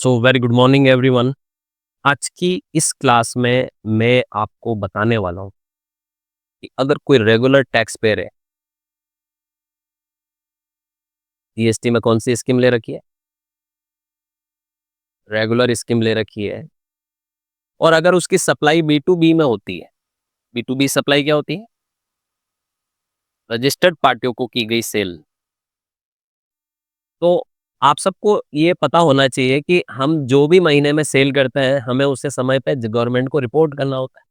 So very good morning everyone. आज की इस क्लास में मैं आपको बताने वाला हूँ कि अगर कोई रेगुलर टैक्स पेयर है, जीएसटी में कौन सी स्कीम ले रखी है, रेगुलर स्कीम ले रखी है, और अगर उसकी सप्लाई बी टू बी में होती है। बी टू बी सप्लाई क्या होती है? रजिस्टर्ड पार्टियों को की गई सेल। तो आप सबको ये पता होना चाहिए कि हम जो भी महीने में सेल करते हैं, हमें उसे समय पे गवर्नमेंट को रिपोर्ट करना होता है।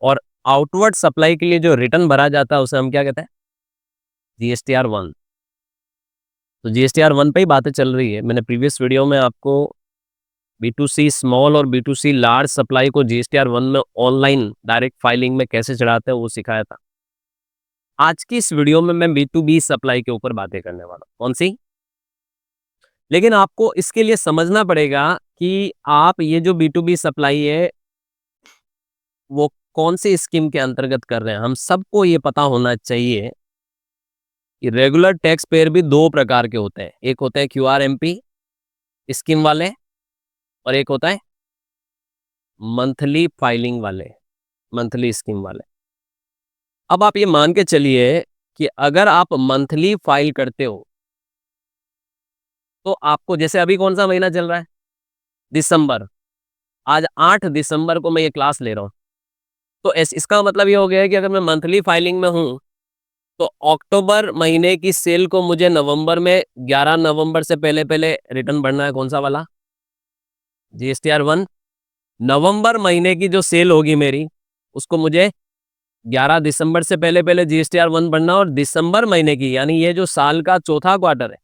और आउटवर्ड सप्लाई के लिए जो रिटर्न भरा जाता है उसे हम क्या कहते हैं? जीएसटीआर 1। तो जीएसटीआर 1 पे ही बातें चल रही है। मैंने प्रीवियस वीडियो में आपको बी2सी स्मॉल और बी2सी लार्ज सप्लाई को जीएसटीआर 1 में ऑनलाइन डायरेक्ट फाइलिंग में कैसे चढ़ाते हैं वो सिखाया था। आज की इस वीडियो में मैं बी2बी सप्लाई के ऊपर बातें करने वाला हूँ। कौन सी? लेकिन आपको इसके लिए समझना पड़ेगा कि आप ये जो बी2बी सप्लाई है वो कौन सी स्कीम के अंतर्गत कर रहे हैं। हम सबको ये पता होना चाहिए कि रेगुलर टैक्स पेयर भी दो प्रकार के होते हैं। एक होते हैं क्यूआरएमपी स्कीम वाले, और एक होता है मंथली फाइलिंग वाले, मंथली स्कीम वाले। अब आप ये मान के चलिए कि अगर आप मंथली फाइल करते हो तो आपको, जैसे अभी कौन सा महीना चल रहा है? दिसंबर। आज 8 दिसंबर को मैं ये क्लास ले रहा हूँ। तो इसका मतलब ये हो गया है कि अगर मैं मंथली फाइलिंग में हूँ तो अक्टूबर महीने की सेल को मुझे नवंबर में 11 नवंबर से पहले पहले रिटर्न भरना है। कौन सा वाला? जीएसटीआर 1। नवंबर महीने की जो सेल होगी मेरी, उसको मुझे 11 दिसंबर से पहले पहले जीएसटीआर 1 भरना, और दिसंबर महीने की, यानी ये जो साल का चौथा क्वार्टर है,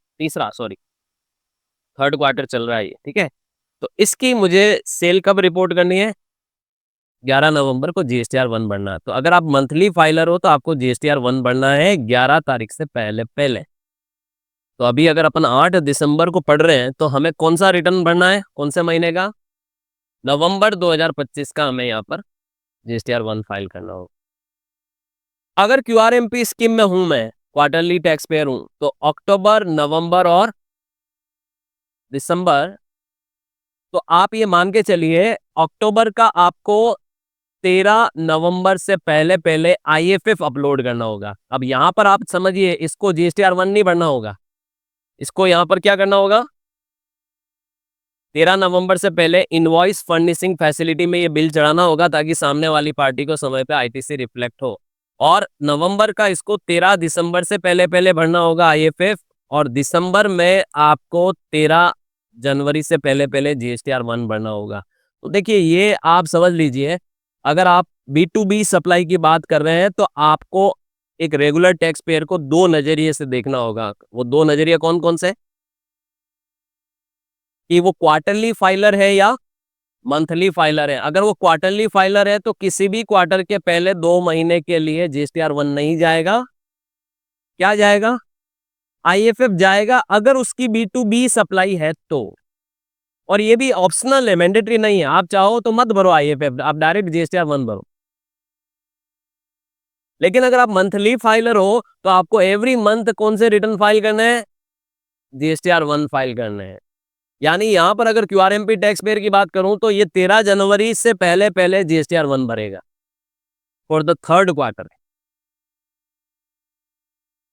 थर्ड क्वार्टर चल रहा है ये, ठीक है। तो इसकी मुझे सेल कब रिपोर्ट करनी है? 11 नवंबर को जीएसटीआर 1 भरना है। तो अगर आप मंथली फाइलर हो तो आपको जीएसटीआर 1 भरना है 11 तारीख से पहले पहले। तो अभी अगर अपन 8 दिसंबर को पढ़ रहे हैं तो हमें कौन सा रिटर्न भरना है? कौन से महीने का? नवंबर 2025 का हमें यहाँ पर जीएसटीआर 1 फाइल करना होगा। अगर क्यूआरएमपी स्कीम में हूं, मैं क्वार्टरली टैक्स पेयर हूं, तो अक्टूबर, नवंबर और दिसंबर, तो आप ये मान के चलिए अक्टूबर का आपको 13 नवंबर से पहले पहले आईएफएफ अपलोड करना होगा। अब यहां पर आप समझिए, इसको जीएसटीआर 1 नहीं भरना होगा, इसको यहां पर क्या करना होगा? 13 नवंबर से पहले इनवॉइस फर्निशिंग फैसिलिटी में ये बिल चढ़ाना होगा, ताकि सामने वाली पार्टी को समय पे आईटीसी रिफ्लेक्ट हो। और नवंबर का इसको 13 दिसंबर से पहले पहले भरना होगा आईएफएफ, और दिसंबर में आपको 13 जनवरी से पहले पहले जीएसटीआर 1 भरना होगा। तो देखिए, ये आप समझ लीजिए, अगर आप बी2बी सप्लाई की बात कर रहे हैं तो आपको एक रेगुलर टैक्स पेयर को दो नजरिए से देखना होगा। वो दो नजरिए कौन कौन से? कि वो क्वार्टरली फाइलर है या मंथली फाइलर है। अगर वो क्वार्टरली फाइलर है तो किसी भी क्वार्टर के पहले 2 महीने के लिए जीएसटीआर 1 नहीं जाएगा। क्या जाएगा? आईएफएफ जाएगा, अगर उसकी बी2बी सप्लाई है तो। और ये भी ऑप्शनल है, मैंडेटरी नहीं है। आप चाहो तो मत भरो आईएफएफ, आप डायरेक्ट जीएसटीआर 1 भरो। लेकिन अगर आप मंथली फाइलर हो तो आपको एवरी मंथ कौन से रिटर्न फाइल करने हैं? जीएसटीआर 1 फाइल करने हैं। यानी यहां पर अगर क्यूआरएमपी टैक्स पेयर की बात करूं तो ये 13 जनवरी से पहले पहले जीएसटीआर 1 भरेगा फॉर द थर्ड क्वार्टर,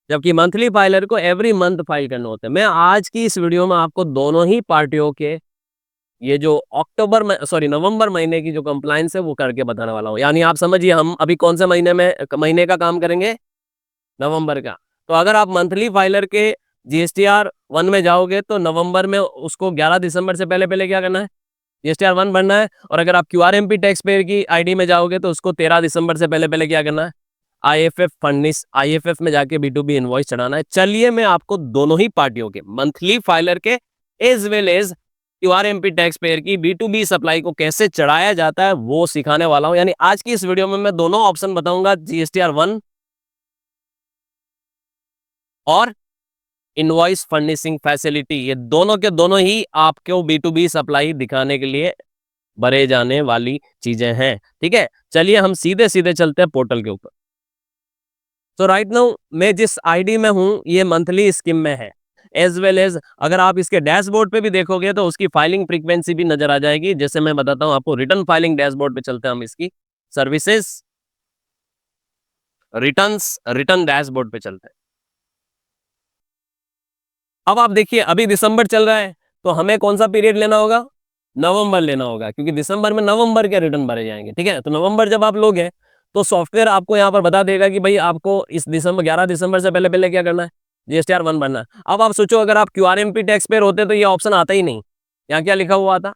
जबकि मंथली फाइलर को एवरी मंथ फाइल करना होता है। मैं आज की इस वीडियो में आपको दोनों ही पार्टियों के ये जो नवंबर महीने की जो कंप्लायंस है वो करके बताने वाला हूँ। यानी आप समझिए, हम अभी कौन से महीने का काम करेंगे? नवंबर का। तो अगर आप मंथली फाइलर के जीएसटीआर 1 में जाओगे तो नवंबर में उसको 11 दिसंबर से पहले पहले क्या करना है? जीएसटीआर 1 भरना है। और अगर आप क्यूआरएमपी टैक्स पेयर की आईडी में जाओगे तो उसको 13 दिसंबर से पहले पहले क्या करना है? आईएफएफ में जाके बी2बी इनवॉइस चढ़ाना है। चलिए, मैं आपको दोनों ही पार्टियों के, मंथली फाइलर के as well as QRMP tax payer की बी2बी सप्लाई को कैसे चढ़ाया जाता है वो सिखाने वाला हूं। यानी आज की इस वीडियो में मैं दोनों ऑप्शन बताऊंगा, जीएसटीआर 1 और इनवॉइस फर्निशिंग फैसिलिटी। ये दोनों के दोनों ही आपको बी2बी सप्लाई दिखाने के लिए भरे जाने वाली चीजें हैं, ठीक है। चलिए, हम सीधे सीधे चलते हैं पोर्टल के ऊपर। तो राइट नाउ मैं जिस आईडी में हूं ये मंथली स्कीम में है। एज वेल एज अगर आप इसके डैशबोर्ड पे भी देखोगे तो उसकी फाइलिंग फ्रीक्वेंसी भी नजर आ जाएगी। जैसे मैं बताता हूँ आपको, रिटर्न फाइलिंग डैशबोर्ड पे चलते हैं हम, इसकी सर्विसेज रिटर्न्स रिटर्न डैशबोर्ड पे चलते हैं। अब आप देखिए, अभी दिसंबर चल रहा है तो हमें कौन सा पीरियड लेना होगा, नवंबर लेना होगा, क्योंकि दिसंबर में नवंबर के रिटर्न भरे जाएंगे। ठीक है, तो नवंबर जब आप लोगे तो सॉफ्टवेयर आपको यहाँ पर बता देगा कि भाई आपको इस दिसंबर 11 दिसंबर से पहले पहले क्या करना है, GSTR 1 भरना है। अब आप सोचो, अगर आप QRMP टैक्स पेयर होते तो ये ऑप्शन आता ही नहीं। यहाँ क्या लिखा हुआ था,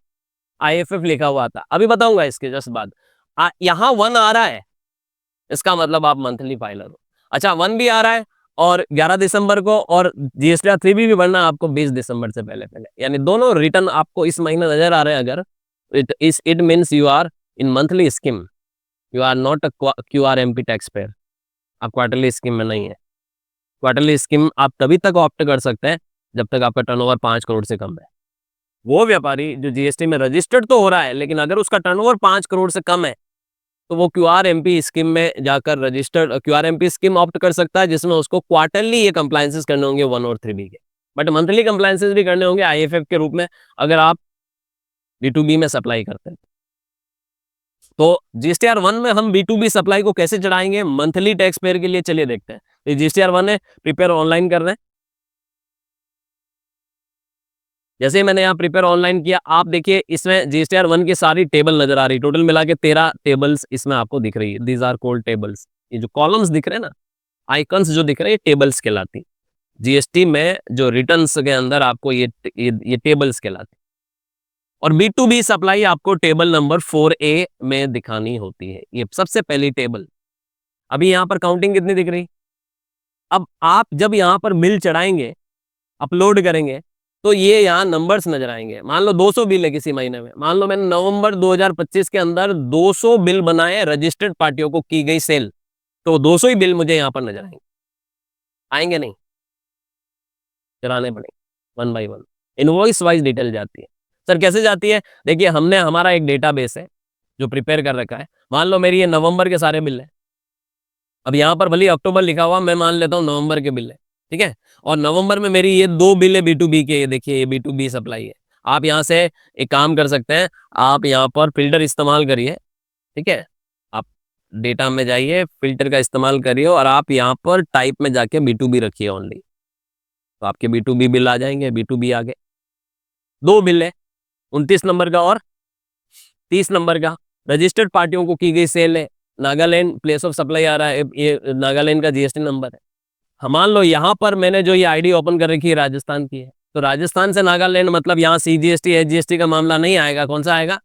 IFF लिखा हुआ था। अभी बताऊंगा इसके जस्ट बाद। यहाँ 1 आ रहा है, इसका मतलब आप मंथली फाइलर हो। अच्छा, 1 भी आ रहा है और 11 दिसंबर को, और GSTR 3 भी भरना है आपको 20 दिसंबर से पहले पहले, यानी दोनों रिटर्न आपको इस महीने नजर आ रहे हैं। अगर it means you are in monthly scheme, you are not a QRMP tax payer, आप क्वार्टरली स्कीम में नहीं है। क्वार्टरली स्कीम आप तभी तक ऑप्ट कर सकते हैं जब तक आपका टर्नओवर 5 करोड़ से कम है। वो व्यापारी जो GST में रजिस्टर्ड तो हो रहा है, लेकिन अगर उसका टर्नओवर 5 करोड़ से कम है तो वो QRMP स्कीम में जाकर रजिस्टर्ड QRMP स्कीम ऑप्ट कर सकता है, जिसमें उसको क्वार्टरली ये कंप्लायंसेस करने होंगे 1 और 3B के, बट मंथली कंप्लायंसेस भी करने होंगे IFF के रूप में अगर आप B2B में सप्लाई करते हैं। तो GSTR 1 में हम B2B सप्लाई को कैसे चढ़ाएंगे मंथली टैक्स पेयर के लिए, चलिए देखते हैं। तो GSTR 1 है, प्रिपेयर ऑनलाइन कर रहे हैं। जैसे मैंने यहाँ प्रिपेयर ऑनलाइन किया, आप देखिए इसमें GSTR 1 की सारी टेबल नजर आ रही, टोटल मिला के 13 टेबल्स इसमें आपको दिख रही है। These are called tables. ये जो कॉलम्स दिख रहे हैं ना, आइकन्स जो दिख रहे हैं, टेबल्स कहलाती। GST में जो रिटर्न्स के अंदर आपको ये टेबल्स कहलाती। और B2B सप्लाई आपको टेबल नंबर 4A में दिखानी होती है, ये सबसे पहली टेबल। अभी यहाँ पर काउंटिंग कितनी दिख रही। अब आप जब यहाँ पर बिल चढ़ाएंगे, अपलोड करेंगे, तो ये यहाँ नंबर्स नजर आएंगे। मान लो 200 बिल है किसी महीने में, मान लो मैंने नवंबर 2025 के अंदर 200 बिल बनाए, रजिस्टर्ड पार्टियों को की गई सेल, तो 200 ही बिल मुझे यहाँ पर नजर आएंगे। आएंगे नहीं, चलाने पड़ेंगे 1 बाई 1, इनवॉइस वाइज डिटेल जाती है। सर कैसे जाती है, देखिए हमने हमारा एक डेटाबेस है जो प्रिपेयर कर रखा है। मान लो मेरी ये नवंबर के सारे बिल है, अब यहाँ पर भले अक्टूबर लिखा हुआ, मैं मान लेता हूँ नवंबर के बिल है। ठीक है, और नवंबर में मेरी ये 2 बिल है B2B के, ये देखिए ये B2B सप्लाई है। आप यहाँ से एक काम कर सकते हैं, आप यहाँ पर फिल्टर इस्तेमाल करिए। ठीक है, आप डेटा में जाइए, फिल्टर का इस्तेमाल करिए, और आप यहाँ पर टाइप में जाके B2B रखिए ओनली, तो आपके B2B बिल आ जाएंगे। B2B आ गए, 2 बिल है, 29 नंबर का और 30 नंबर का। रजिस्टर्ड पार्टियों को की गई सेल है, नागालैंड प्लेस ऑफ सप्लाई आ रहा है, ये नागालैंड का GST नंबर है। मान लो यहाँ पर मैंने जो ये आईडी ओपन कर रखी है राजस्थान की है, तो राजस्थान से नागालैंड मतलब यहाँ CGST SGST का मामला नहीं आएगा, कौन सा आएगा,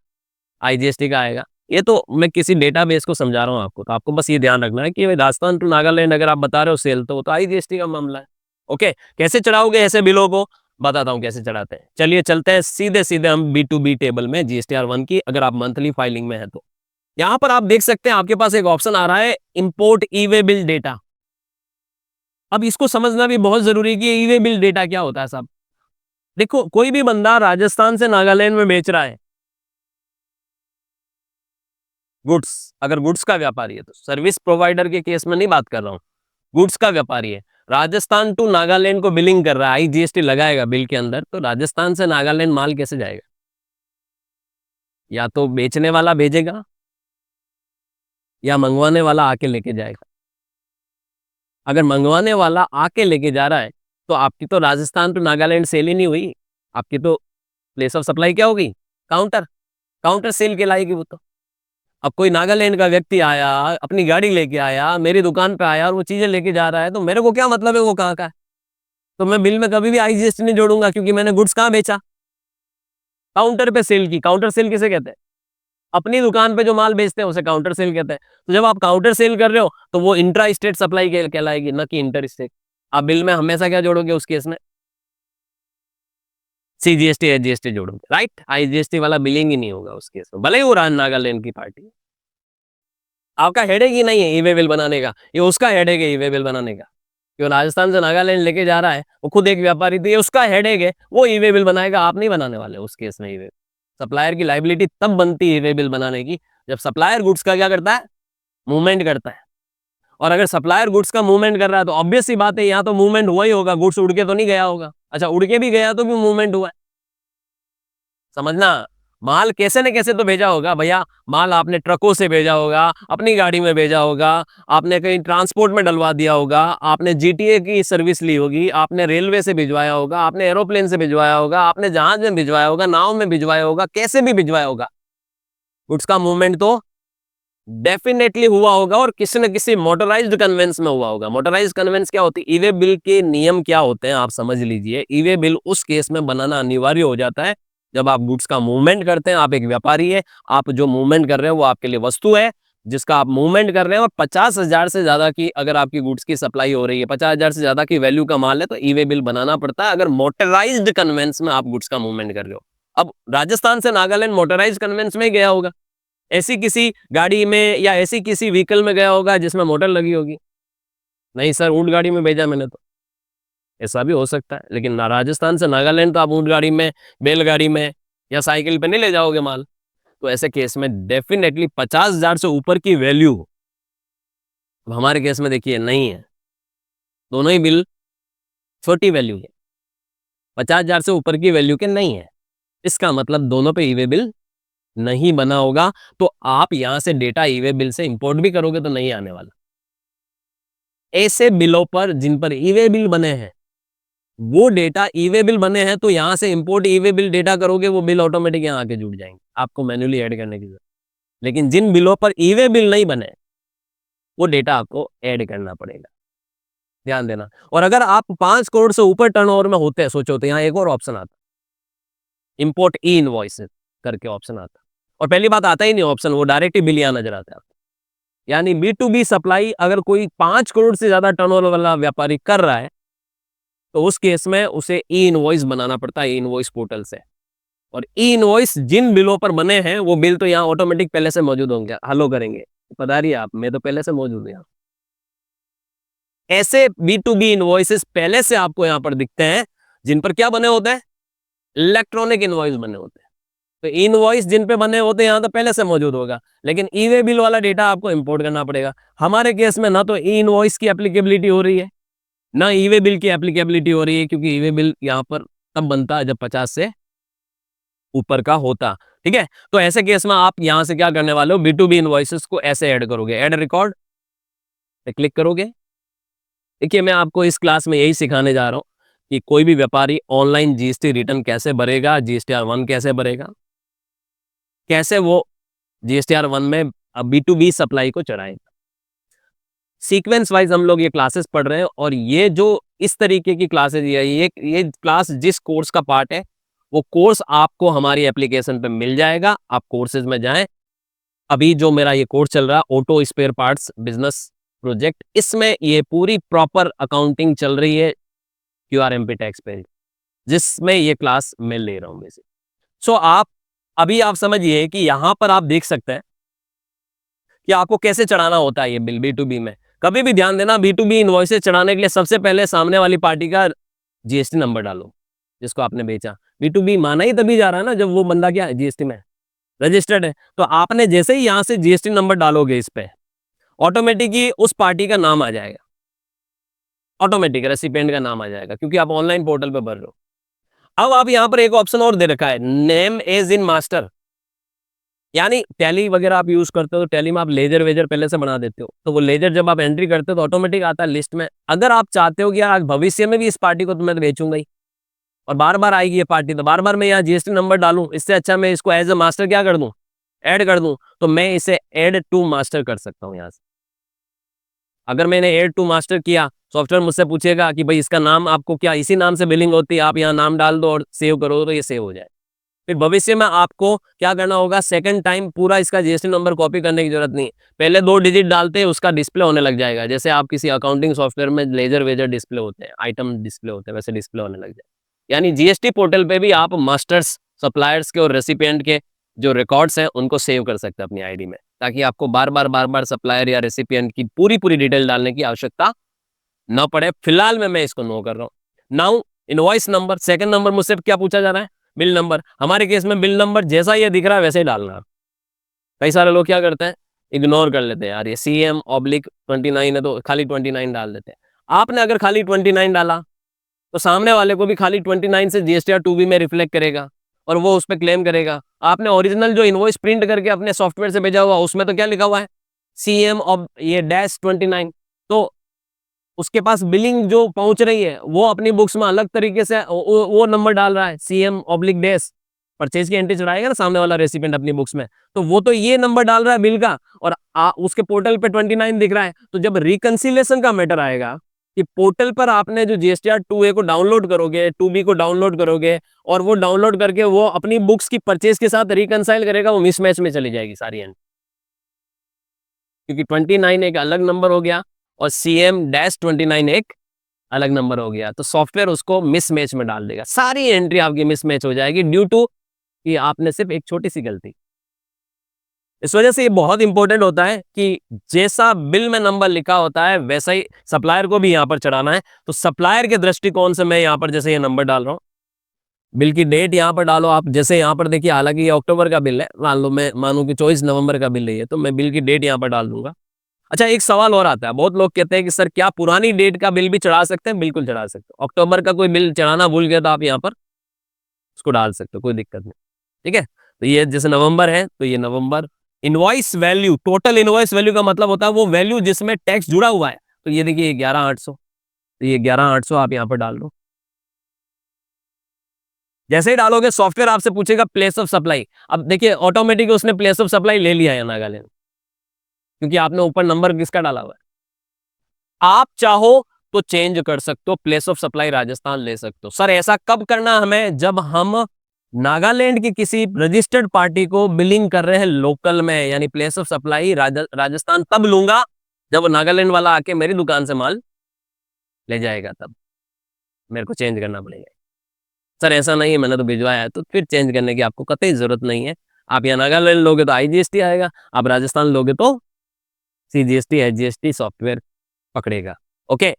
IGST का आएगा। ये तो मैं किसी डेटाबेस को समझा रहा हूँ आपको, तो आपको बस ये ध्यान रखना है कि राजस्थान टू नागालैंड अगर आप बता रहे हो सेल, तो IGST का मामला है। ओके, कैसे चढ़ाओगे ऐसे बिलों को, बताता हूँ कैसे चढ़ाते हैं। चलिए चलते हैं सीधे सीधे हम B2B टेबल में GSTR 1 की, अगर आप मंथली फाइलिंग में है तो यहाँ पर आप देख सकते हैं आपके पास एक ऑप्शन आ रहा है, इंपोर्ट ई-वे बिल डेटा। अब इसको समझना भी बहुत जरूरी है कि ई-वे बिल डेटा क्या होता है साहब। देखो, कोई भी बंदा राजस्थान से नागालैंड में बेच रहा है गुड्स, अगर गुड्स का व्यापारी है, तो सर्विस प्रोवाइडर के केस में नहीं बात कर रहा हूं, गुड्स का व्यापारी है, राजस्थान टू नागालैंड को बिलिंग कर रहा है, IGST लगाएगा बिल के अंदर, तो राजस्थान से नागालैंड माल कैसे जाएगा, या तो बेचने वाला भेजेगा या मंगवाने वाला आके लेके जाएगा। अगर मंगवाने वाला आके लेके जा रहा है तो आपकी तो राजस्थान टू नागालैंड सेल ही नहीं हुई, आपकी तो प्लेस ऑफ सप्लाई क्या होगी, काउंटर, काउंटर सेल कहलाएगी वो तो। अब कोई नागालैंड का व्यक्ति आया, अपनी गाड़ी लेके आया, मेरी दुकान पे आया और वो चीजें लेके जा रहा है, तो मेरे को क्या मतलब है वो कहाँ का है, तो मैं बिल में कभी भी IGST नहीं जोड़ूंगा, क्योंकि मैंने गुड्स कहाँ बेचा, काउंटर पे सेल की। काउंटर सेल किसे कहते हैं, अपनी दुकान पे जो माल बेचते हैं उसे काउंटर सेल कहते हैं। तो जब आप काउंटर सेल कर रहे हो तो वो इंट्रा स्टेट सप्लाई कहलाएगी, न कि इंटर स्टेट। आप बिल में हमेशा क्या जोड़ोगे उस केस में, CGST SGST जोड़ोगे, राइट। IGST वाला बिलिंग ही नहीं होगा उस केस में, भले ही वो नागालैंड की पार्टी। आपका हेडेक ही नहीं है ई-वे बिल बनाने का, ये उसका हेडेक है ई-वे बिल बनाने का। क्यों, राजस्थान से नागालैंड लेके जा रहा है, वो खुद एक व्यापारी, तो ये उसका हेडेक है, वो ई-वे बिल बनाएगा, आप नहीं बनाने वाले उस केस में ई-वे। सप्लायर की लाइबिलिटी तब बनती है ई-वे बिल बनाने की, जब सप्लायर गुड्स का क्या करता है, मूवमेंट करता है। और अगर सप्लायर गुड्स का मूवमेंट कर रहा है तो ऑब्वियस सी बात है, यहाँ तो मूवमेंट हुआ ही होगा, गुड्स उड़ के तो नहीं गया होगा। अच्छा उड़ के भी गया तो भी मूवमेंट हुआ है। समझना, माल कैसे न कैसे तो भेजा होगा भैया। माल आपने ट्रकों से भेजा होगा, अपनी गाड़ी में भेजा होगा, आपने कहीं ट्रांसपोर्ट में डलवा दिया होगा, आपने जीटीए की सर्विस ली होगी, आपने रेलवे से भिजवाया होगा, आपने एरोप्लेन से भिजवाया होगा, आपने जहाज में भिजवाया होगा, नाव में भिजवाया होगा, कैसे भी भिजवाया होगा, उसका मूवमेंट तो डेफिनेटली हुआ होगा और किसी न किसी मोटराइज्ड कन्वेंस में हुआ होगा। मोटराइज्ड कन्वेंस क्या होती है? ई वे बिल के नियम क्या होते हैं आप समझ लीजिए। ई वे बिल उस केस में बनाना अनिवार्य हो जाता है जब आप गुड्स का मूवमेंट करते हैं। आप एक व्यापारी है, आप जो मूवमेंट कर रहे हैं वो आपके लिए वस्तु है जिसका आप मूवमेंट कर रहे हैं, और 50,000 से ज्यादा की अगर आपकी गुड्स की सप्लाई हो रही है, 50,000 से ज्यादा की वैल्यू का माल है, तो ई वे बिल बनाना पड़ता है अगर मोटराइज्ड कन्वेंस में आप गुड्स का मूवमेंट कर रहे हो। अब राजस्थान से नागालैंड मोटराइज्ड कन्वेंस में गया होगा, ऐसी किसी गाड़ी में या ऐसी किसी व्हीकल में गया होगा जिसमें मोटर लगी होगी? नहीं सर, ऊंट गाड़ी में भेजा मैंने तो। ऐसा भी हो सकता है, लेकिन ना राजस्थान से नागालैंड तो आप ऊंट गाड़ी में, बैलगाड़ी में या साइकिल पे नहीं ले जाओगे माल। तो ऐसे केस में डेफिनेटली 50,000 से ऊपर की वैल्यू, अब हमारे केस में देखिए नहीं है, दोनों ही बिल छोटी वैल्यू है, 50,000 से ऊपर की वैल्यू के नहीं है। इसका मतलब दोनों पे ई वे बिल नहीं बना होगा। तो आप यहां से डेटा ई वे बिल से इंपोर्ट भी करोगे तो नहीं आने वाला। ऐसे बिलों पर जिन पर ई वे बिल बने हैं, वो डेटा ई वे बिल बने हैं, तो यहां से इंपोर्ट ई वे बिल डेटा करोगे, वो बिल ऑटोमेटिक यहां आके जुड़ जाएंगे, आपको मैन्युअली ऐड करने की जरूरत। लेकिन जिन बिलों पर ई वे बिल नहीं बने, वो डेटा आपको ऐड करना पड़ेगा, ध्यान देना। और अगर आप 5 करोड़ से ऊपर टर्नओवर में होते हैं, सोचो, तो यहाँ एक और ऑप्शन आता, इंपोर्ट ई इनवॉइस करके ऑप्शन आता। और पहली बात आता ही नहीं ऑप्शन, वो डायरेक्ट ही बिल यहाँ नजर आता है। यानी बी टू बी सप्लाई अगर कोई 5 करोड़ से ज्यादा टर्नओवर वाला व्यापारी कर रहा है, तो उस केस में उसे ई इनवॉइस बनाना पड़ता है, ई इनवॉइस पोर्टल से। और ई इनवॉइस जिन बिलों पर बने हैं, वो बिल तो यहाँ ऑटोमेटिक पहले से मौजूद होंगे, हलो करेंगे, पधारिए आप, मैं तो पहले से मौजूद हूँ यहाँ। ऐसे बी टू बी इनवॉइसेस पहले से आपको यहाँ पर दिखते हैं, जिन पर क्या बने होते हैं? इलेक्ट्रॉनिक इनवॉइस बने होते हैं। तो इनवॉइस जिन पे बने होते हैं यहाँ तो पहले से मौजूद होगा, लेकिन ई वे बिल वाला डेटा आपको इंपोर्ट करना पड़ेगा। हमारे केस में ना तो ई इनवॉइस की एप्लीकेबिलिटी हो रही है, ना ई वे बिल की एप्लीकेबिलिटी हो रही है, क्योंकि ई वे बिल यहाँ पर तब बनता है जब 50 से ऊपर का होता। ठीक है, तो ऐसे केस में आप यहां से क्या करने वाले हो? बी टू बी इनवॉइसेस को ऐसे ऐड करोगे, ऐड रिकॉर्ड पे क्लिक करोगे। देखिए, मैं आपको इस क्लास में यही सिखाने जा रहा हूं कि कोई भी व्यापारी ऑनलाइन जीएसटी रिटर्न कैसे भरेगा, जीएसटीआर 1 कैसे भरेगा, कैसे वो जीएसटीआर 1 में बी टू बी सप्लाई को चढ़ाएगा। सीक्वेंस वाइज हम लोग ये क्लासेस पढ़ रहे हैं, और ये जो इस तरीके की क्लासेस, ये क्लास जिस कोर्स का पार्ट है, वो कोर्स आपको हमारी एप्लीकेशन पे मिल जाएगा। आप कोर्सेज में जाएं। अभी जो मेरा ये कोर्स चल रहा है, auto spare parts business project, इसमें ये पूरी प्रॉपर अकाउंटिंग चल रही है क्यूआरएमपी टैक्स पे, जिसमें ये क्लास मैं ले रहा हूँ बेसिक। सो आप समझिए कि यहां पर आप देख सकते हैं कि आपको कैसे चढ़ाना होता है ये बिल बी टू बी में। कभी भी ध्यान देना, बी टू बी इनवॉइसेस चढ़ाने के लिए सबसे पहले सामने वाली पार्टी का जीएसटी नंबर डालो, जिसको आपने बेचा। बी टू बी माना ही तभी जा रहा है ना जब वो बंदा क्या है, जीएसटी में रजिस्टर्ड है। तो आपने जैसे ही यहां से जीएसटी नंबर डालोगे, इस पे ऑटोमेटिक ही उस पार्टी का नाम आ जाएगा, ऑटोमेटिक रेसिपिएंट का नाम आ जाएगा, क्योंकि आप ऑनलाइन पोर्टल पे भर रहे हो। अब आप यहां पर एक ऑप्शन और दे रखा है, नेम एज इन मास्टर। यानी टैली वगैरह आप यूज करते हो, तो टैली में आप लेजर वेजर पहले से बना देते हो, तो वो लेजर जब आप एंट्री करते हो तो ऑटोमेटिक आता है लिस्ट में। अगर आप चाहते हो कि यार भविष्य में भी इस पार्टी को तो मैं बेचूंगा ही, और बार बार आएगी ये पार्टी, तो बार बार मैं यहाँ जीएसटी नंबर डालूं, इससे अच्छा मैं इसको एज ए मास्टर क्या कर दूं, ऐड कर दूं। तो मैं इसे ऐड टू मास्टर कर सकता हूं यहाँ से। अगर मैंने ऐड टू मास्टर किया, सॉफ्टवेयर मुझसे पूछेगा कि भाई इसका नाम आपको क्या, इसी नाम से बिलिंग होती है, आप यहाँ नाम डाल दो और सेव करो, तो ये सेव हो जाए। फिर भविष्य में आपको क्या करना होगा, सेकंड टाइम पूरा इसका जीएसटी नंबर कॉपी करने की जरूरत नहीं। पहले 2 डिजिट डालते हैं, उसका डिस्प्ले होने लग जाएगा, जैसे आप किसी अकाउंटिंग सॉफ्टवेयर में लेजर वेजर डिस्प्ले होते हैं, आइटम डिस्प्ले होते हैं, वैसे डिस्प्ले होने लग जाएगा। यानी जीएसटी पोर्टल पे भी आप मास्टर्स, सप्लायर्स के और रेसिपिएंट के जो रिकॉर्ड्स हैं उनको सेव कर सकते हैं अपनी आईडी में, ताकि आपको बार बार सप्लायर या रेसिपिएंट की पूरी डिटेल डालने की आवश्यकता न पड़े। फिलहाल में मैं इसको नो कर रहा हूँ। Now invoice number, second number मुझसे क्या पूछा जा रहा है, बिल नंबर। हमारे केस में बिल नंबर जैसा ये दिख रहा है वैसे ही डालना है। कई सारे लोग क्या करते हैं, इग्नोर कर लेते हैं, यार ये CM/29 है तो खाली 29 डाल देते हैं। आपने अगर खाली 29 डाला, तो सामने वाले को भी खाली 29 से जीएसटीआर 2B में रिफ्लेक्ट करेगा और वो उस पर क्लेम करेगा। आपने ओरिजिनल जो इनवॉइस प्रिंट करके अपने सॉफ्टवेयर से भेजा हुआ उसमें तो क्या लिखा हुआ है, CM ऑफ ये -29। तो उसके पास बिलिंग जो पहुंच रही है वो अपनी बुक्स में अलग तरीके से वो नंबर डाल रहा है, CM/डैश परचेज की एंट्री चढ़ाएगा ना सामने वाला रेसिपिएंट अपनी बुक्स में, तो वो तो ये नंबर डाल रहा है बिल का, और उसके पोर्टल पे 29 दिख रहा है। तो जब रिकंसिलेशन का मैटर आएगा कि पोर्टल पर आपने जो GSTR 2A को डाउनलोड करोगे, 2B को डाउनलोड करोगे, और वो डाउनलोड करके वो अपनी बुक्स की परचेज के साथ रिकंसाइल करेगा, वो मिसमैच में चली जाएगी सारी एंट्री, क्योंकि 29 एक अलग नंबर हो गया और CM-29 एक अलग नंबर हो गया, तो सॉफ्टवेयर उसको मिसमैच में डाल देगा, सारी एंट्री आपकी मिसमैच हो जाएगी ड्यू टू कि आपने सिर्फ एक छोटी सी गलती। इस वजह से ये बहुत इंपॉर्टेंट होता है कि जैसा बिल में नंबर लिखा होता है वैसा ही सप्लायर को भी यहाँ पर चढ़ाना है। तो सप्लायर के दृष्टिकोण से मैं यहाँ पर जैसे ये नंबर डाल रहा हूँ, बिल की डेट यहाँ पर डालो आप, जैसे यहाँ पर देखिए, हालांकि ये अक्टूबर का बिल है, मान लो मैं मानूं कि 24 नवंबर का बिल है, तो मैं बिल की डेट यहाँ पर डाल दूंगा। अच्छा, एक सवाल और आता है, बहुत लोग कहते हैं कि सर क्या पुरानी डेट का बिल भी चढ़ा सकते हैं? बिल्कुल चढ़ा सकते हो। अक्टूबर का कोई बिल चढ़ाना भूल गया तो आप यहाँ पर उसको डाल सकते हो, कोई दिक्कत नहीं। ठीक है, तो ये जैसे नवंबर है तो ये नवंबर। Invoice value, total invoice value का मतलब होता है वो वैल्यू जिसमें टैक्स जुड़ा हुआ है, तो ये देखिए 11,800, तो ये 11,800 आप यहाँ पर डाल दो। जैसे ही डालोगे सॉफ्टवेयर आपसे पूछेगा प्लेस ऑफ सप्लाई। अब देखिए ऑटोमेटिक उसने प्लेस ऑफ सप्लाई ले लिया है नागालैंड, क्योंकि आपने ऊपर नंबर किसका डाला हुआ है। आप चाहो तो चेंज कर सकते हो, प्लेस ऑफ सप्लाई राजस्थान ले सकते हो। सर ऐसा कब करना हमें? जब हम नागालैंड की किसी रजिस्टर्ड पार्टी को बिलिंग कर रहे हैं लोकल में, यानी प्लेस ऑफ सप्लाई राजस्थान तब लूंगा जब नागालैंड वाला आके मेरी दुकान से माल ले जाएगा, तब मेरे को चेंज करना पड़ेगा। सर ऐसा नहीं है, मैंने तो भिजवाया है, तो फिर चेंज करने की आपको कतई जरूरत नहीं है। आप यहाँ नागालैंड लोगे तो IGST आएगा, आप राजस्थान लोगे तो CGST HGST सॉफ्टवेयर पकड़ेगा। ओके,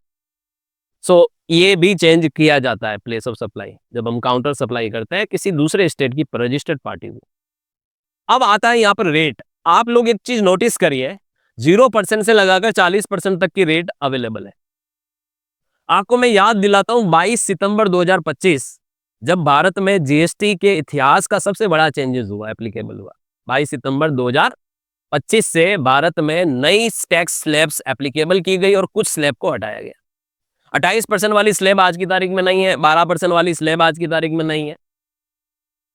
सो ये भी चेंज किया जाता है प्लेस ऑफ सप्लाई जब हम काउंटर सप्लाई करते हैं किसी दूसरे स्टेट की रजिस्टर्ड पार्टी को। अब आता है यहाँ पर रेट। आप लोग एक चीज नोटिस करिए, 0% से लगाकर 40% तक की रेट अवेलेबल है। आपको मैं याद दिलाता हूं 22 सितंबर 2025 जब भारत में GST के इतिहास का सबसे बड़ा चेंजेस हुआ, एप्लीकेबल हुआ। 22 सितंबर 2025 से भारत में नई टैक्स स्लैब्स एप्लीकेबल की गई और कुछ स्लैब को हटाया गया। 28% वाली स्लैब आज की तारीख में नहीं है, 12% वाली स्लैब आज की तारीख में नहीं है,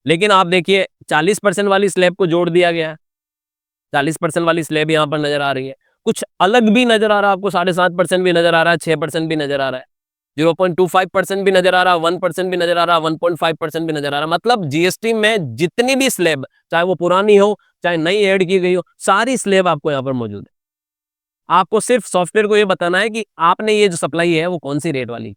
लेकिन आप देखिए 40% वाली स्लैब को जोड़ दिया गया है। 40% वाली स्लैब यहाँ पर नजर आ रही है, कुछ अलग भी नजर आ रहा है आपको, 7.5% भी नजर आ रहा है, 6% भी नजर आ रहा है, 0.25% भी नजर आ रहा है, 1% भी नजर आ रहा है, 1.5% भी नजर आ रहा है। मतलब GST में जितनी भी स्लैब, चाहे वो पुरानी हो चाहे नई ऐड की गई हो, सारी स्लैब आपको यहाँ पर मौजूद है। आपको सिर्फ सॉफ्टवेयर को ये बताना है कि आपने ये जो सप्लाई है वो कौन सी रेट वाली।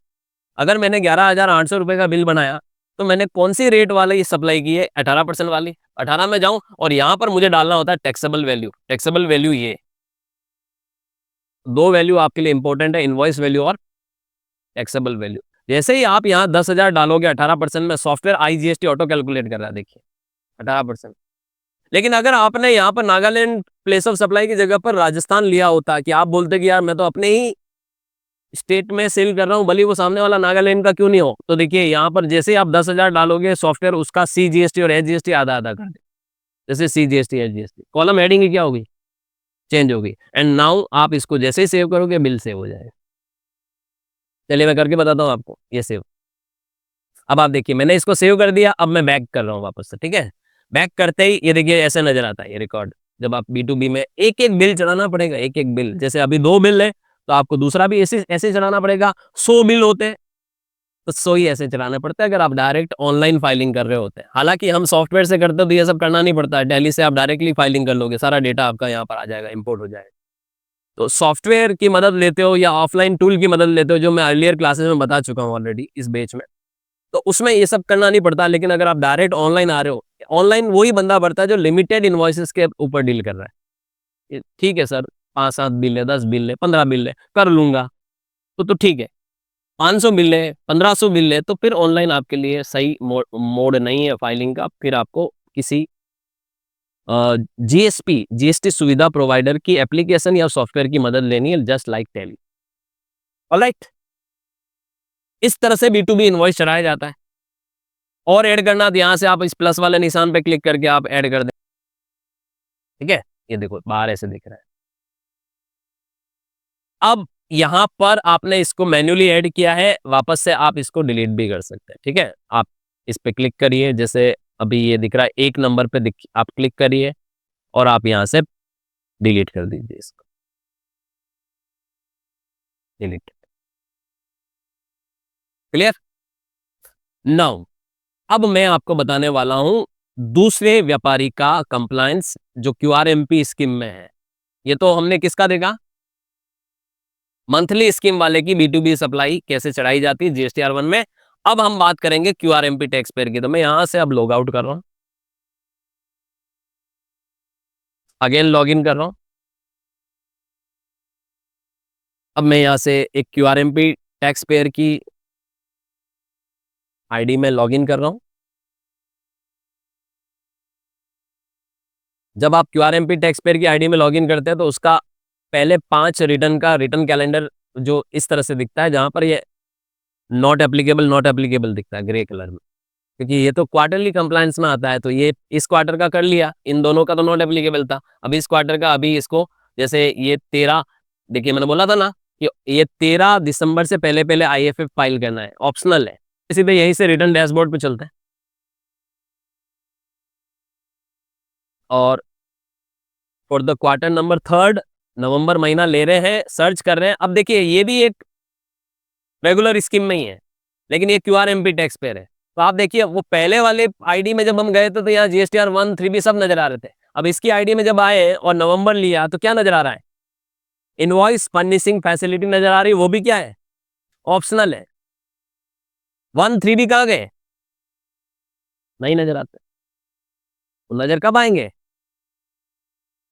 अगर मैंने 11,800 रुपए का बिल बनाया तो मैंने कौन सी रेट वाली सप्लाई की है? 18% वाली। 18 में जाऊं और यहां पर मुझे डालना होता है टैक्सेबल वैल्यू। टैक्सेबल वैल्यू ये दो वैल्यू आपके लिए इंपॉर्टेंट है, इनवॉइस वैल्यू और टैक्सेबल वैल्यू। जैसे ही आप यहाँ 10,000 डालोगे 18% में, सॉफ्टवेयर IGST ऑटो कैलकुलेट कर रहा है, देखिए 18%। लेकिन अगर आपने यहाँ पर नागालैंड प्लेस ऑफ सप्लाई की जगह पर राजस्थान लिया होता, कि आप बोलते कि यार मैं तो अपने ही स्टेट में सेल कर रहा हूँ, भले वो सामने वाला नागालैंड का क्यों नहीं हो, तो देखिए यहाँ पर जैसे आप 10,000 डालोगे सॉफ्टवेयर उसका CGST और HGST आधा आधा कर दे। जैसे CGST HGST कॉलम हेडिंग की क्या होगी, चेंज होगी, एंड नाउ आप इसको जैसे ही सेव करोगे बिल सेव हो जाएगा। चलिए मैं करके बताता हूँ आपको, ये सेव। अब आप देखिए मैंने इसको सेव कर दिया, अब मैं बैक कर रहा हूँ वापस से। ठीक है, बैक करते ही ये देखिए ऐसे नजर आता है ये रिकॉर्ड। जब आप B2B में एक एक बिल चढ़ाना पड़ेगा, एक एक बिल, जैसे अभी 2 बिल है तो आपको दूसरा भी ऐसे ऐसे चढ़ाना पड़ेगा। 100 बिल होते हैं तो 100 ही ऐसे चलाना पड़ता है अगर आप डायरेक्ट ऑनलाइन फाइलिंग कर रहे होते हैं। हालांकि हम सॉफ्टवेयर से करते हो तो ये सब करना नहीं पड़ता है, टैली से आप डायरेक्टली फाइलिंग कर लोगे, सारा डेटा आपका यहाँ पर आ जाएगा, इंपोर्ट हो जाएगा। तो सॉफ्टवेयर की मदद लेते हो या ऑफलाइन टूल की मदद लेते हो, जो मैं अर्लियर क्लासेस में बता चुका हूँ ऑलरेडी इस बैच में, तो उसमें ये सब करना नहीं पड़ता। लेकिन अगर आप डायरेक्ट ऑनलाइन आ रहे हो, ऑनलाइन वही बंदा बढ़ता है जो लिमिटेड इन्वॉइसेस के ऊपर डील कर रहा है। ठीक है सर, 5-7 बिल है, 10 बिल है, 15 बिल है, कर लूंगा, तो ठीक है। 500 बिल है, 1500 बिल है, तो फिर ऑनलाइन आपके लिए सही मोड नहीं है फाइलिंग का। फिर आपको किसी GST सुविधा प्रोवाइडर की एप्लीकेशन या सॉफ्टवेयर की मदद लेनी है, जस्ट लाइक टैली। ऑलराइट, इस तरह से B2B इनवॉइस चढ़ाया जाता है। और ऐड करना तो यहाँ से आप इस प्लस वाले निशान पे क्लिक करके आप ऐड कर दें, ठीक है। ये देखो बाहर ऐसे दिख रहा है। अब यहाँ पर आपने इसको मैन्युअली ऐड किया है, वापस से आप इसको डिलीट भी कर सकते हैं, ठीक है। आप इस पे क्लिक करिए, जैसे अभी ये दिख रहा है 1 नंबर पे आप क्लिक करिए और आप यहाँ से डिलीट कर दीजिए इसको, डिलीट। क्लियर? नाउ अब मैं आपको बताने वाला हूं दूसरे व्यापारी का कंप्लायंस जो QRMP स्कीम में है। ये तो हमने किसका देखा, मंथली स्कीम वाले की B2B सप्लाई कैसे चढ़ाई जाती है GSTR1 में। अब हम बात करेंगे QRMP टैक्स पेयर की। तो मैं यहां से अब लॉग आउट कर रहा हूं, अगेन लॉग इन कर रहा हूं। अब मैं यहां से एक QRMP टैक्स पेयर की आईडी में लॉग इन कर रहा हूं। जब आप QRMP टैक्स पेयर की आईडी में लॉग इन करते हैं तो उसका पहले 5 रिटर्न का रिटर्न कैलेंडर जो इस तरह से दिखता है, जहां पर ये नॉट एप्लीकेबल दिखता है ग्रे कलर में, क्योंकि ये तो क्वार्टरली कंप्लायंस में आता है। तो ये इस क्वार्टर का कर लिया, इन दोनों का तो नॉट एप्लीकेबल था। अभी इस क्वार्टर का, अभी इसको जैसे ये 13, देखिए मैंने बोला था ना कि ये 13 दिसंबर से पहले पहले IFF फाइल करना है, ऑप्शनल है। सीधे यहीं से रिटर्न डैशबोर्ड पे चलते हैं और फॉर द क्वार्टर नंबर 3 नवंबर महीना ले रहे हैं, सर्च कर रहे हैं। अब देखिए ये भी एक रेगुलर स्कीम में ही है, लेकिन ये QRMP टैक्स पेयर है। तो आप देखिए वो पहले वाले आईडी में जब हम गए थे तो यहाँ GSTR 1, 3B सब नजर आ रहे थे। अब इसकी आईडी में जब आए और नवंबर लिया तो क्या नजर आ रहा है, इनवॉइस फर्निशिंग फैसिलिटी नजर आ रही है, वो भी क्या है, ऑप्शनल है। 1, 3B कहाँ गए, नहीं नजर आते। तो नजर कब आएंगे,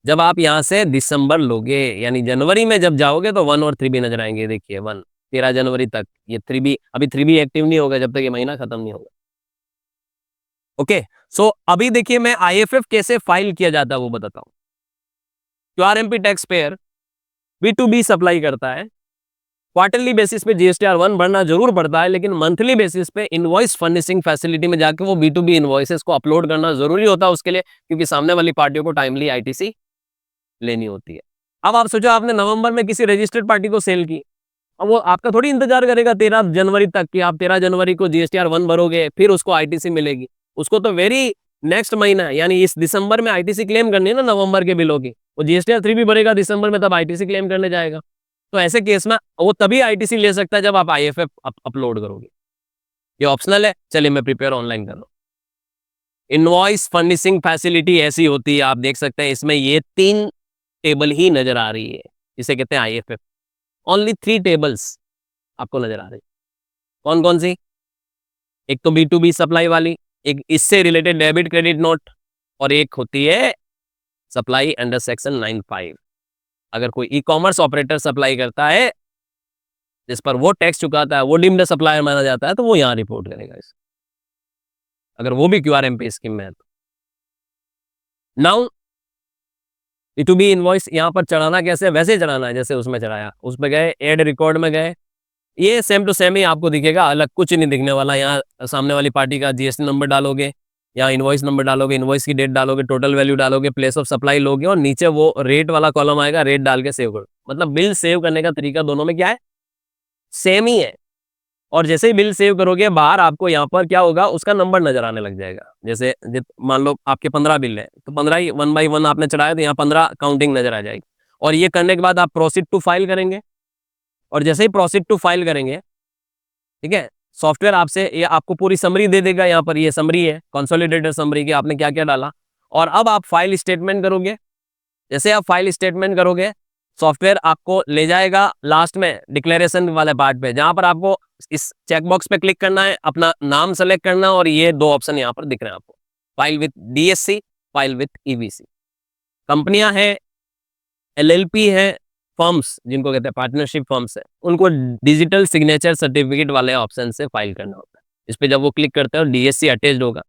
जब आप यहाँ से दिसंबर लोगे, यानी जनवरी में जब जाओगे तो 1 और 3B नजर आएंगे। देखिए 1 13 जनवरी तक, ये 3B, अभी 3B एक्टिव नहीं होगा जब तक ये महीना खत्म नहीं होगा। ओके, सो अभी देखिए मैं IFF कैसे फाइल किया जाता है वो बताता हूं। QRMP tax pair B2B supply करता है, क्वार्टरली बेसिस पे GSTR1 भरना जरूर पड़ता है, लेकिन मंथली बेसिस पे इनवॉइस फर्निशिंग फैसिलिटी में जाके वो B2B इनवॉइसेस को अपलोड करना जरूरी होता है उसके लिए, क्योंकि सामने वाली पार्टियों को टाइमली ITC लेनी होती है। अब आप सोचो आपने नवंबर में किसी रजिस्टर्ड पार्टी को सेल की, अब वो आपका थोड़ी इंतजार करेगा 13 जनवरी तक कि आप 13 जनवरी को GSTR1 भरोगे फिर उसको ITC मिलेगी। उसको तो वेरी नेक्स्ट महीना, यानी इस दिसंबर में ITC क्लेम करनी है ना नवंबर के बिलों की। वो GSTR3 भी भरेगा दिसंबर में, तब ITC क्लेम करने जाएगा। तो ऐसे केस में वो तभी ITC ले सकता है जब आप IFF अपलोड करोगे। ये ऑप्शनल है, चलिए मैं प्रिपेयर ऑनलाइन कर रहा हूँ। इनवॉइस फर्निशिंग फैसिलिटी ऐसी होती है, आप देख सकते हैं इसमें ये 3 टेबल ही नजर आ रही है, इसे कहते हैं IFF। ओनली 3 टेबल्स आपको नजर आ रही है। कौन कौन सी, एक तो B2B सप्लाई वाली, एक इससे रिलेटेड डेबिट क्रेडिट नोट, और एक होती है सप्लाई अंडर सेक्शन 95। अगर कोई ई-कॉमर्स ऑपरेटर सप्लाई करता है जिस पर वो टैक्स चुकाता है, वो डीम्ड सप्लायर माना जाता है, तो वो यहाँ रिपोर्ट करेगा इस, अगर वो भी QRMP स्कीम में है तो। नाउ B2B इनवॉइस यहाँ पर चढ़ाना कैसे, वैसे चढ़ाना है जैसे उसमें चढ़ाया। उसमें गए, एड रिकॉर्ड में गए, ये सेम टू सेम ही आपको दिखेगा, अलग कुछ नहीं दिखने वाला। यहाँ सामने वाली पार्टी का GST नंबर डालोगे, यहाँ इनवॉइस नंबर डालोगे, इनवॉइस की डेट डालोगे, टोटल वैल्यू डालोगे, प्लेस ऑफ सप्लाई लोगे, और नीचे वो रेट वाला कॉलम आएगा, रेट डाल के सेव करो। मतलब बिल सेव करने का तरीका दोनों में क्या है, सेम ही है। और जैसे ही बिल सेव करोगे बाहर आपको यहाँ पर क्या होगा, उसका नंबर नजर आने लग जाएगा। जैसे मान लो आपके 15 बिल है, तो 15 ही 1 बाई 1 आपने चढ़ाया, तो यहाँ 15 काउंटिंग नजर आ जाएगी। और ये करने के बाद आप प्रोसीड टू फाइल करेंगे, और जैसे ही प्रोसीड टू फाइल करेंगे, ठीक है, सॉफ्टवेयर आपसे ये आपको पूरी समरी दे देगा। यहाँ पर ये समरी है, कंसोलिडेटेड समरी की, आपने क्या क्या डाला। और अब आप फाइल स्टेटमेंट करोगे। जैसे आप फाइल स्टेटमेंट करोगे, सॉफ्टवेयर आपको ले जाएगा लास्ट में डिक्लेरेशन वाले पार्ट पे, जहां पर आपको इस चेकबॉक्स पे क्लिक करना है, अपना नाम सेलेक्ट करना, और ये 2 ऑप्शन यहाँ पर दिख रहे हैं आपको, file with DSC, file with EBC। कंपनियां हैं, LLP है, फर्म्स जिनको कहते हैं पार्टनरशिप फर्म्स है, उनको डिजिटल सिग्नेचर सर्टिफिकेट वाले ऑप्शन से फाइल करना होता है। इस पे जब वो क्लिक करते हैं और DSC अटैच्ड होगा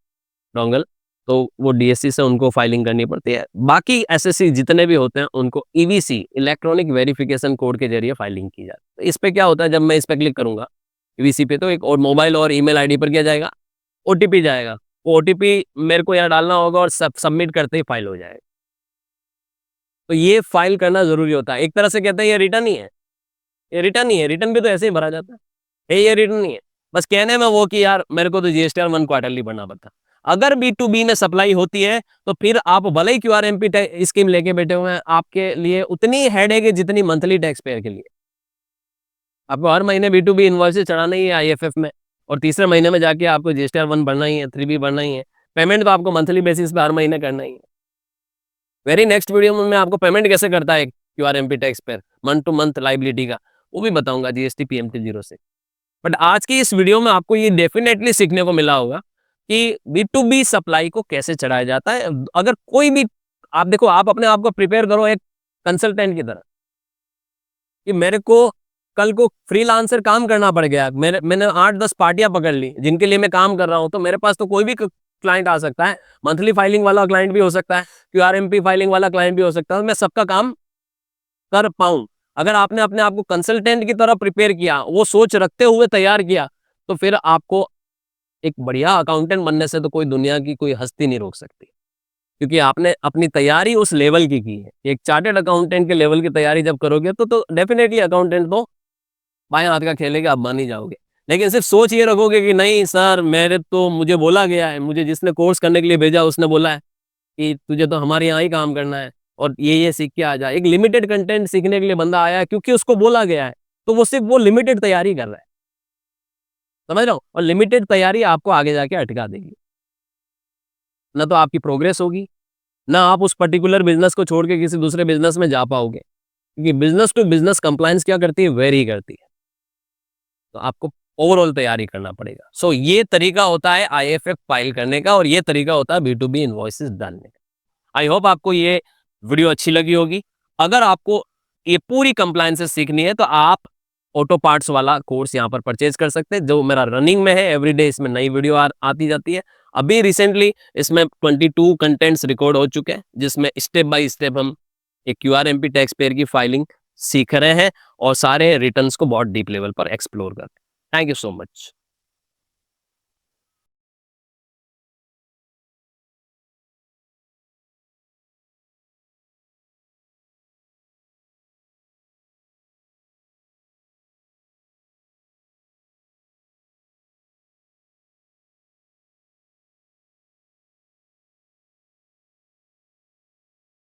डोंगल, तो वो DSC से उनको फाइलिंग करनी पड़ती है। बाकी SSC जितने भी होते हैं उनको EVC, इलेक्ट्रॉनिक वेरिफिकेशन कोड के जरिए फाइलिंग की जाती है। तो इस पे क्या होता है, जब मैं इस पे क्लिक करूंगा वीसी पे तो एक और मोबाइल और ईमेल आईडी पर क्या जाएगा, ओटीपी जाएगा। वो ओटीपी मेरे को यहाँ डालना होगा और सबमिट करते ही फाइल हो जाएगा। तो ये फाइल करना ज़रूरी होता है। एक तरह से कहते हैं ये रिटर्न ही है, ये रिटर्न ही है, रिटर्न भी तो ऐसे ही भरा जाता है। ये रिटर्न नहीं है। बस कहने में वो कि यार मेरे को तो जीएसटीआर 1 क्वार्टरली भरना पड़ता। अगर बी2बी में सप्लाई होती है, तो फिर आप भले ही क्यूआरएमपी स्कीम लेके बैठे हुए हैं, आपके लिए उतनी हेडेक है जितनी मंथली टैक्स पेयर के लिए। आपको हर महीने बी2बी इनवॉइसेस चढ़ाना ही है आईएफएफ में, और तीसरे महीने में जाके आपको जीएसटीआर 1 भरना ही है, 3B भरना ही है। पेमेंट तो आपको मंथली बेसिस पे हर महीने करना ही है। वेरी नेक्स्ट वीडियो में मैं आपको पेमेंट कैसे करता है QRMP tax pair, month two month liability का, वो भी बताऊंगा जीएसटी पीएमटी 0 से। बट आज की इस वीडियो में आपको ये डेफिनेटली सीखने को मिला होगा कि बी2बी सप्लाई को कैसे चढ़ाया जाता है। अगर कोई भी, आप देखो, आप अपने आप को प्रिपेयर करो एक कंसल्टेंट की तरह, कि मेरे को कल को फ्रीलांसर काम करना पड़ गया, मैंने 8-10 पार्टियां पकड़ ली जिनके लिए मैं काम कर रहा हूं, तो मेरे पास तो कोई भी क्लाइंट आ सकता है, मंथली फाइलिंग वाला क्लाइंट भी हो सकता है, क्यूआरएमपी फाइलिंग वाला क्लाइंट भी हो सकता है, मैं सबका काम कर पाऊं। अगर आपने अपने आप को कंसल्टेंट की तरह प्रिपेयर किया, वो सोच रखते हुए तैयार किया, तो फिर आपको एक बढ़िया अकाउंटेंट बनने से तो कोई दुनिया की कोई हस्ती नहीं रोक सकती, क्योंकि आपने अपनी तैयारी उस लेवल की है। एक चार्टेड अकाउंटेंट के लेवल की तैयारी जब करोगे तो डेफिनेटली अकाउंटेंट तो बाएं हाथ का खेलेगा, आप मान ही जाओगे। लेकिन सिर्फ सोच ये रखोगे कि नहीं सर, मुझे बोला गया है, मुझे जिसने कोर्स करने के लिए भेजा उसने बोला है कि तुझे तो हमारे यहाँ ही काम करना है और ये सीख के आ जा। एक लिमिटेड कंटेंट सीखने के लिए बंदा आया है क्योंकि उसको बोला गया है, तो वो सिर्फ वो लिमिटेड तैयारी कर रहा है, समझ रहा हूँ। और लिमिटेड तैयारी आपको आगे जाके अटका देगी, ना तो आपकी प्रोग्रेस होगी, ना आप उस पर्टिकुलर बिजनेस को छोड़ के किसी दूसरे बिजनेस में जा पाओगे, क्योंकि बिजनेस टू बिजनेस कंप्लायंस क्या करती है, वेरी करती है। तो आपको ओवरऑल तैयारी करना पड़ेगा। सो ये तरीका होता है आईएफएफ फाइल करने का, और ये तरीका होता है बी2बी इनवॉइसेस डालने का। आई होप आपको ये वीडियो अच्छी लगी होगी। अगर आपको ये पूरी कंप्लायंसेस सीखनी है तो आप ऑटो पार्ट्स वाला कोर्स यहाँ पर परचेज कर सकते हैं, जो मेरा रनिंग में है। एवरीडे इसमें नई वीडियो आती जाती है। अभी रिसेंटली इसमें 22 कंटेंट्स रिकॉर्ड हो चुके हैं, जिसमें स्टेप बाय स्टेप हम एक क्यूआरएमपी टैक्स पेयर की फाइलिंग सीख रहे हैं और सारे रिटर्न्स को बहुत डीप लेवल पर एक्सप्लोर कर रहे हैं। Thank you so much.